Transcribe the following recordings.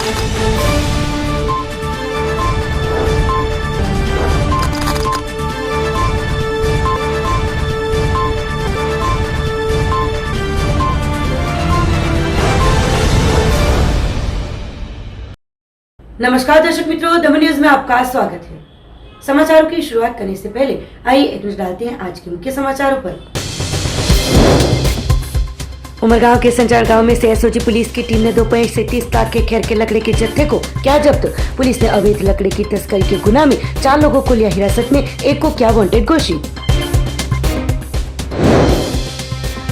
नमस्कार दर्शक मित्रों, दमन न्यूज में आपका स्वागत है। समाचारों की शुरुआत करने से पहले आइए एक नजर डालते हैं आज के मुख्य समाचारों पर। उमरगांव के संचार गांव में से एसओजी पुलिस की टीम ने 2.37 लाख के खेर के लकड़ी के जत्थे को किया जब्त। पुलिस ने अवैध लकड़ी की तस्करी के गुनाह में 4 लोगों को लिया हिरासत में, एक को किया वांटेड घोषित।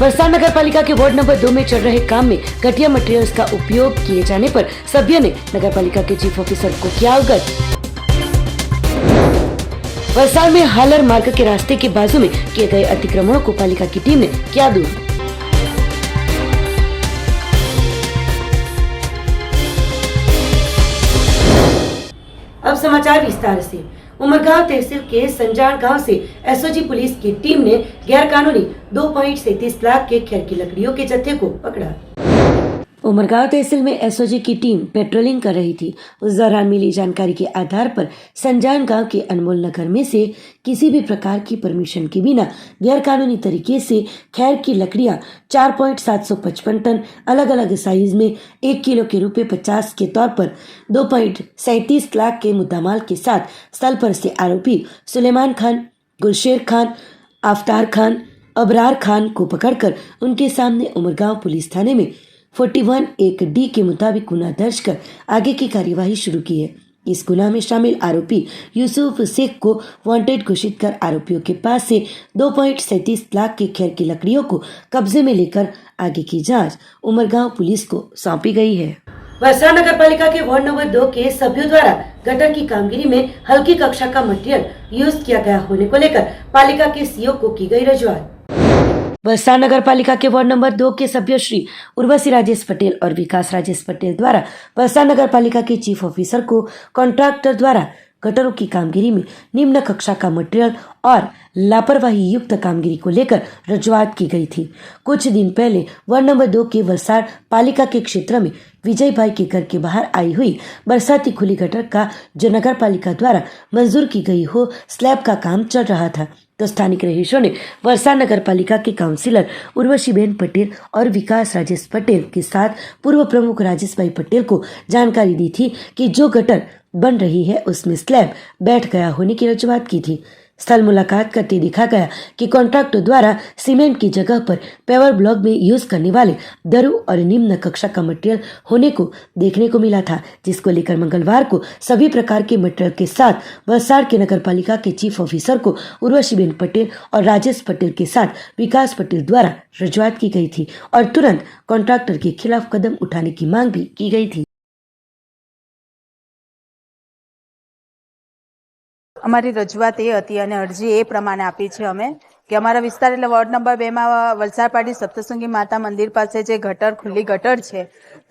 वलसाड नगर पालिका के वार्ड नंबर 2 में चल रहे काम में घटिया मटेरियल्स का उपयोग किए जाने पर सभ्य ने नगर पालिका के चीफ ऑफिसर को किया अवगत। वलसाड में हालर मार्ग के रास्ते के बाजू में किए गए अतिक्रमणों को पालिका की टीम ने किया दूर। अब समाचार विस्तार से। उमरगांव तहसील के संजान गांव से एसओजी पुलिस की टीम ने गैर कानूनी 2.37 लाख के खेर की लकड़ियों के जत्थे को पकड़ा। उमरगांव तहसील में एसओजी की टीम पेट्रोलिंग कर रही थी। उस दौरान मिली जानकारी के आधार पर संजान गांव के अनमोल नगर में से किसी भी प्रकार की परमिशन के बिना गैर कानूनी तरीके से खैर की लकड़ियां 4.755 टन अलग अलग साइज में 1 किलो के रुपए 50 के तौर पर 2.37 लाख के मुद्दामाल के साथ स्थल पर से आरोपी सुलेमान खान, गुलशेर खान, आफ्तार खान, अबरार खान को पकड़कर उनके सामने उमरगांव पुलिस थाने में 41(1)D के मुताबिक गुना दर्ज कर आगे की कार्यवाही शुरू की है। इस गुनाह में शामिल आरोपी यूसुफ शेख को वांटेड घोषित कर आरोपियों के पास से 2.37 लाख के खेर की लकड़ियों को कब्जे में लेकर आगे की जांच उमरगांव पुलिस को सौंपी गई है। वलसाड नगर पालिका के वार्ड नंबर 2 के सभ्यों द्वारा गटर की कामगिरी में हल्की कक्षा का मटेरियल यूज किया गया होने को लेकर पालिका के सीओ को की गई रजूआत। वलसाड नगर पालिका के वार्ड नंबर 2 के सभ्य श्री उर्वशी राजेश पटेल और विकास राजेश पटेल द्वारा वलसाड नगर पालिका के चीफ ऑफिसर को कॉन्ट्रैक्टर द्वारा गटरों की कामगिरी में निम्न कक्षा का मटेरियल और लापरवाही युक्त कामगिरी को लेकर रजूआत की गई थी। कुछ दिन पहले वार्ड नंबर 2 के वलसाड पालिका के क्षेत्र में विजय भाई के घर के बाहर आई हुई बरसाती खुली गटर का जो नगर पालिका द्वारा मंजूर की गई हो स्लैब का काम चल रहा था, तो स्थानिक रहीशों ने वलसाड नगर पालिका के काउंसिलर उर्वशीबेन पटेल और विकास राजेश पटेल के साथ पूर्व प्रमुख राजेश भाई पटेल को जानकारी दी थी कि जो गटर बन रही है उसमें स्लैब बैठ गया होने की रजूआत की थी। स्थल मुलाकात करते देखा गया कि कॉन्ट्रैक्टर द्वारा सीमेंट की जगह पर पेवर ब्लॉक में यूज करने वाले दरू और निम्न कक्षा का मटेरियल होने को देखने को मिला था, जिसको लेकर मंगलवार को सभी प्रकार के मटेरियल के साथ वलसाड के नगर पालिका के चीफ ऑफिसर को उर्वशीबेन पटेल और राजेश पटेल के साथ विकास पटेल द्वारा रजूआत की गई थी और तुरंत कॉन्ट्रैक्टर के खिलाफ कदम उठाने की मांग भी की गई थी। અમારી રજૂઆત એ હતી અને અરજી એ પ્રમાણે આપી છે અમે કે અમારા વિસ્તાર એટલે વોર્ડ નંબર 2 માં વલસાડપાડી સપ્તશૃંગી માતા મંદિર પાસે જે ગટર ખુલ્લી ગટર છે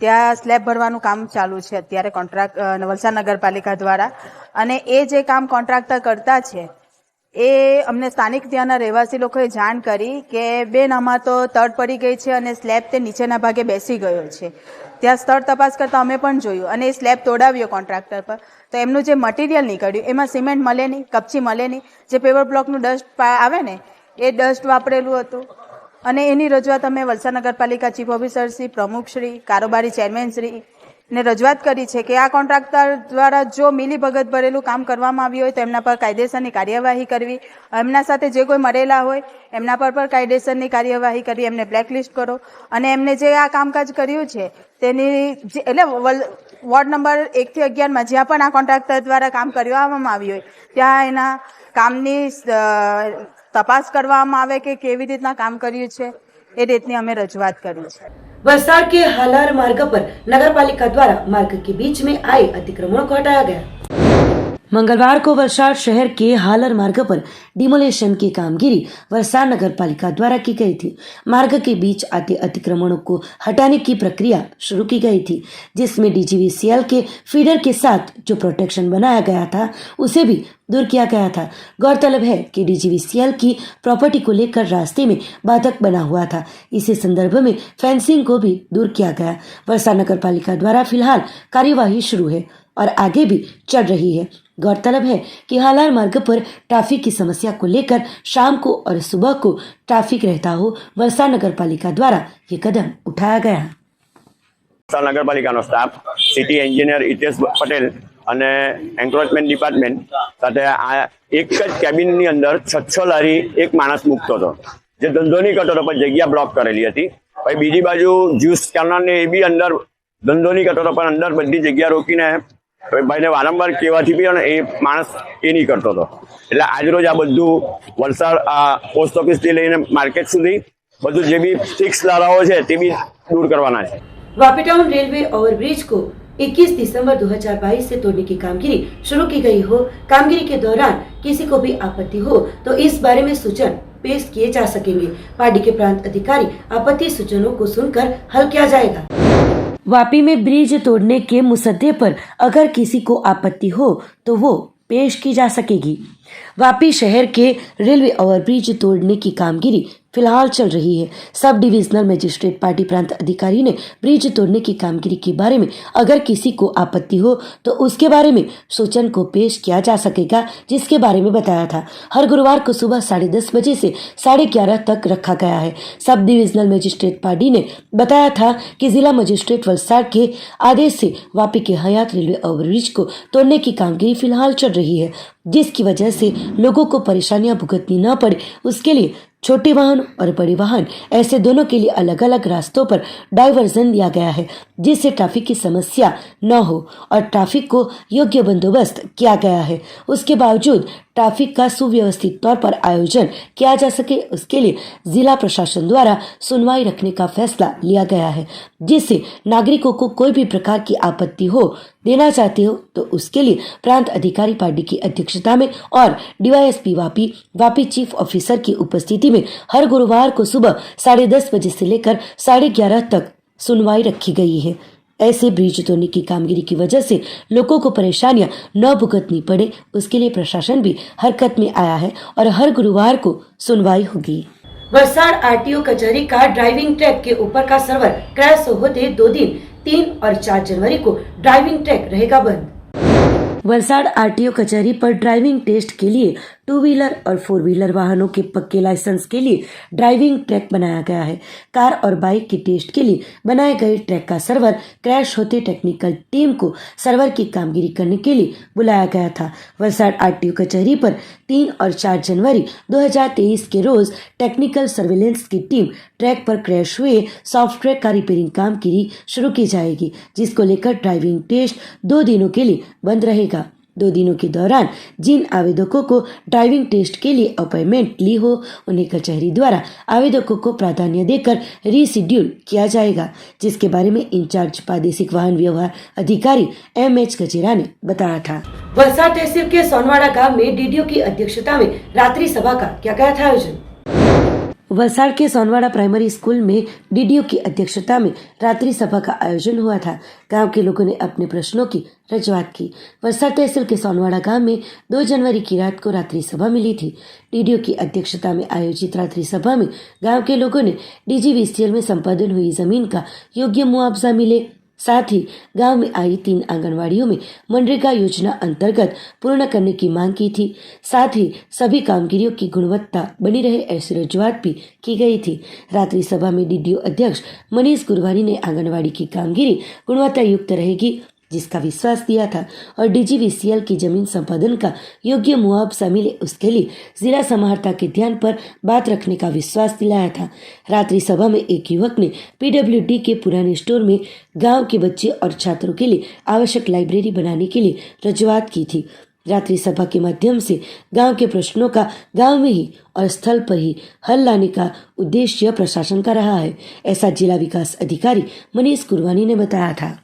ત્યાં સ્લેબ ભરવાનું કામ ચાલુ છે અત્યારે કોન્ટ્રાક્ટ વલસાડ નગરપાલિકા દ્વારા અને એ જે કામ કોન્ટ્રાક્ટર કરતા છે એ અમને સ્થાનિક ત્યાંના રહેવાસી લોકોએ જાણ કરી કે બેન આમાં તો તડ પડી ગઈ છે અને સ્લેબ તે નીચેના ભાગે બેસી ગયો છે। ત્યાં સ્થળ તપાસ કરતા અમે પણ જોયું અને એ સ્લેબ તોડાવ્યો કોન્ટ્રાક્ટર પર, તો એમનું જે મટીરિયલ નીકળ્યું એમાં સિમેન્ટ મળે નહીં, કપચી મળે નહીં, જે પેવર બ્લોકનું ડસ્ટ આવે ને એ ડસ્ટ વાપરેલું હતું અને એની રજૂઆત અમે વલસાડ નગરપાલિકા ચીફ ઓફિસર શ્રી, પ્રમુખ શ્રી, કારોબારી ચેરમેન શ્રી ને રજૂઆત કરી છે કે આ કોન્ટ્રાક્ટર દ્વારા જો મિલીભગત ભરેલું કામ કરવામાં આવ્યું હોય તો એમના પર કાયદેસરની કાર્યવાહી કરવી, એમના સાથે જે કોઈ મળેલા હોય એમના પર પણ કાયદેસરની કાર્યવાહી કરવી, એમને બ્લેકલિસ્ટ કરો અને એમને જે આ કામકાજ કર્યું છે તેની એટલે વોર્ડ નંબર 1 થી 11 માં જ્યાં પણ આ કોન્ટ્રાક્ટર દ્વારા કામ કરવામાં આવ્યું હોય ત્યાં એના કામની તપાસ કરવામાં આવે કે કેવી રીતના કામ કર્યું છે એ રીતની અમે રજૂઆત કરી છે। वलसाड के हालार मार्ग पर नगर पालिका द्वारा मार्ग के बीच में आए अतिक्रमणों को हटाया गया। मंगलवार को वलसाड शहर के हालर मार्ग पर डिमोलेशन की कामगिरी वलसाड नगर पालिका द्वारा की गई थी। मार्ग के बीच आते अतिक्रमणों को हटाने की प्रक्रिया शुरू की गई थी, जिसमें डीजीवीसीएल के फीडर के साथ जो प्रोटेक्शन बनाया गया था उसे भी दूर किया गया था। गौरतलब है कि डीजीवीसीएल की प्रॉपर्टी को लेकर रास्ते में बाधक बना हुआ था। इसी संदर्भ में फेंसिंग को भी दूर किया गया। वलसाड नगर पालिका द्वारा फिलहाल कार्यवाही शुरू है और आगे भी चल रही है। गौरतलब है कि हालार मार्ग पर ट्रैफिक की समस्या को लेकर शाम को और सुबह को ट्रैफिक रहता हो, वलसाड नगर पालिका द्वारा ये कदम उठाया गया। વલસાડ નગરપાલિકાનો staff, city engineer Hitesh Patel અને એન્ક્રોચમેન્ટ ડિપાર્ટમેન્ટ સાથે આ એક જ કેબિનની અંદર 6 લારી એક માણસ મૂકતો હતો, જે ધંધો નહીં કરતો હતો પણ જગ્યા બ્લોક કરેલી હતી। પછી બીજી બાજુ જ્યુસ કોર્નરને એ બી અંદર ધંધો નહીં કરતો હતો પણ અંદર બધી જગ્યા રોકીને ભાઈને વારંવાર કહેવાથી બી અને એ માણસ એ નહીં કરતો હતો। એટલે આજરોજ આ બધું વલસાડ પોસ્ટ ઓફિસથી લઈને માર્કેટ સુધી બધું જે બી ફિક્સ લારાઓ છે તે બી દૂર કરવાના છે। वापी टाउन रेलवे ओवरब्रिज को 21 दिसंबर 2022 से तोड़ने की कामगिरी शुरू की गई हो। कामगिरी के दौरान किसी को भी आपत्ति हो तो इस बारे में सूचन पेश किए जा सकेंगे। पार्टी के प्रांत अधिकारी आपत्ति सूचनों को सुनकर हल किया जाएगा। वापी में ब्रिज तोड़ने के मुसद्दे पर अगर किसी को आपत्ति हो तो वो पेश की जा सकेगी। वापी शहर के रेलवे ओवरब्रिज तोड़ने की कामगिरी फिलहाल चल रही है। सब डिविजनल मजिस्ट्रेट पार्टी प्रांत अधिकारी ने ब्रिज तोड़ने की कामगिरी के बारे में अगर किसी को आपत्ति हो तो उसके बारे में सूचन को पेश किया जा सकेगा, जिसके बारे में बताया था। हर गुरुवार को सुबह 10:30 बजे से 11:30 तक रखा गया है। सब डिविजनल मजिस्ट्रेट पार्टी ने बताया था कि जिला मजिस्ट्रेट वलसाड के आदेश से वापी के हयात रेलवे ओवरब्रिज को तोड़ने की कामगिरी फिलहाल चल रही है, जिसकी वजह से लोगों को परेशानियां भुगतनी न पड़े उसके लिए छोटे वाहन और बड़े वाहन ऐसे दोनों के लिए अलग अलग रास्तों पर डाइवर्जन दिया गया है, जिससे ट्रैफिक की समस्या न हो और ट्रैफिक को योग्य बंदोबस्त किया गया है। उसके बावजूद ट्रैफिक का सुव्यवस्थित तौर पर आयोजन किया जा सके उसके लिए जिला प्रशासन द्वारा सुनवाई रखने का फैसला लिया गया है, जिससे नागरिकों को कोई भी प्रकार की आपत्ति हो देना चाहते हो तो उसके लिए प्रांत अधिकारी पार्टी की अध्यक्षता में और डीवाईएसपी वापी चीफ ऑफिसर की उपस्थिति में हर गुरुवार को सुबह 10:30 बजे से लेकर 11:30 तक सुनवाई रखी गई है। ऐसे ब्रिज तोड़ने की कामगिरी की वजह से लोगों को परेशानियां न भुगतनी पड़े उसके लिए प्रशासन भी हरकत में आया है और हर गुरुवार को सुनवाई होगी। वलसाड आरटीओ कचहरी का ड्राइविंग ट्रैक के ऊपर का सर्वर क्रैश होते 2 दिन 3 और 4 जनवरी को ड्राइविंग ट्रैक रहेगा बंद। वलसाड आरटीओ कचहरी पर ड्राइविंग टेस्ट के लिए 2 व्हीलर और 4 व्हीलर वाहनों के पक्के लाइसेंस के लिए ड्राइविंग ट्रैक बनाया गया है। कार और बाइक के टेस्ट के लिए बनाए गए ट्रैक का सर्वर क्रैश होते टेक्निकल टीम को सर्वर की कामगिरी करने के लिए बुलाया गया था। वलसाड आरटीओ कचहरी पर 3 और 4 जनवरी 2023 के रोज टेक्निकल सर्वेलेंस की टीम ट्रैक पर क्रैश हुए सॉफ्टवेयर का रिपेयरिंग कामगिरी शुरू की जाएगी, जिसको लेकर ड्राइविंग टेस्ट 2 दिनों के लिए बंद रहेगा। 2 दिनों के दौरान जिन आवेदकों को ड्राइविंग टेस्ट के लिए अपॉइंटमेंट ली हो उन्हें कचहरी द्वारा आवेदकों को प्राधान्य देकर रीशेड्यूल किया जाएगा, जिसके बारे में इंचार्ज प्रादेशिक वाहन व्यवहार अधिकारी MH गजेरा ने बताया था। वलसाड तहसील के सोनवाड़ा गांव में डीडीओ की अध्यक्षता में रात्रि सभा का क्या गया था आयोजन। वलसाड के सोनवाड़ा प्राइमरी स्कूल में डीडीओ की अध्यक्षता में रात्रि सभा का आयोजन हुआ था। गांव के लोगों ने अपने प्रश्नों की रजूआत की। वलसाड तहसील के सोनवाड़ा गांव में 2 जनवरी की रात को रात्रि सभा मिली थी। डीडीओ की अध्यक्षता में आयोजित रात्रि सभा में गांव के लोगों ने डीजीवीसीएल में संपादन हुई जमीन का योग्य मुआवजा मिले, साथ ही गांव में आई 3 आंगनवाड़ियों में मनरेगा योजना अंतर्गत पूर्ण करने की मांग की थी। साथ ही सभी कामगिरियों की गुणवत्ता बनी रहे ऐसी रजूआत भी की गई थी। रात्रि सभा में डीडीओ अध्यक्ष मनीष गुरवानी ने आंगनवाड़ी की कामगिरी गुणवत्ता युक्त रहेगी जिसका विश्वास दिया था और डीजीवीसीएल की जमीन संपादन का योग्य मुआवजा मिले उसके लिए जिला समाहर्ता के ध्यान पर बात रखने का विश्वास दिलाया था। रात्रि सभा में एक युवक ने पीडब्ल्यूडी के पुराने स्टोर में गांव के बच्चे और छात्रों के लिए आवश्यक लाइब्रेरी बनाने के लिए रजूआत की थी। रात्रि सभा के माध्यम से गांव के प्रश्नों का गांव में ही और स्थल पर ही हल लाने का उद्देश्य प्रशासन का रहा है, ऐसा जिला विकास अधिकारी मनीष गुरवानी ने बताया था।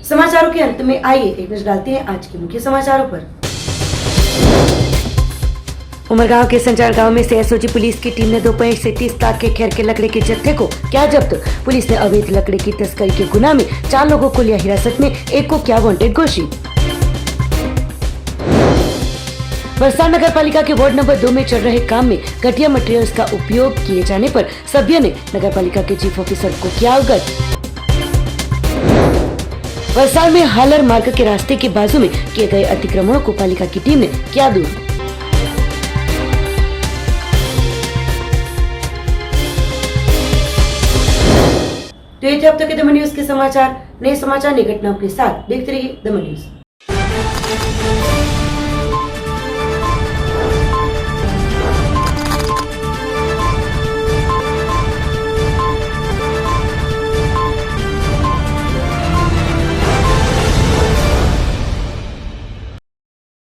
समाचारों के अंत में आइए एक नजर डालते हैं आज के मुख्य समाचारों पर। उमरगांव के संचार गांव में से एसओजी पुलिस की टीम ने 2.37 लाख के खेर के लकड़े के जत्थे को क्या जब्त। पुलिस ने अवैध लकड़ी की तस्करी के गुनाह में 4 लोगों को लिया हिरासत में, एक को किया वांटेड घोषित। वलसाड नगर पालिका के वार्ड नंबर 2 में चल रहे काम में घटिया मटेरियल्स का उपयोग किए जाने पर सभ्य ने नगर पालिका के चीफ ऑफिसर को किया अवगत। वलसाड में हालर मार्ग के रास्ते के बाजू में किए गए अतिक्रमणों को पालिका की टीम ने किया दूर। तो ये थे अब तक के दमन न्यूज के समाचार। नए समाचार, नई घटनाओं के साथ देखते रहिए दमन न्यूज।